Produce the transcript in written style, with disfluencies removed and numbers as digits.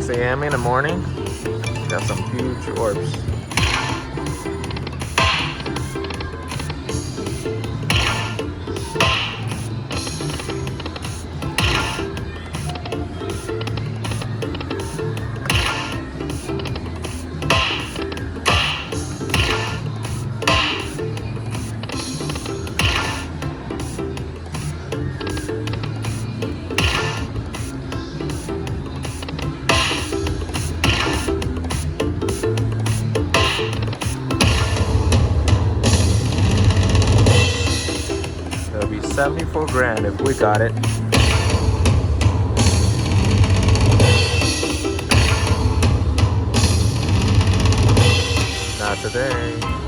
6 a.m. in the morning. Got some huge orbs. It'll be 74 grand if we got it. Not today.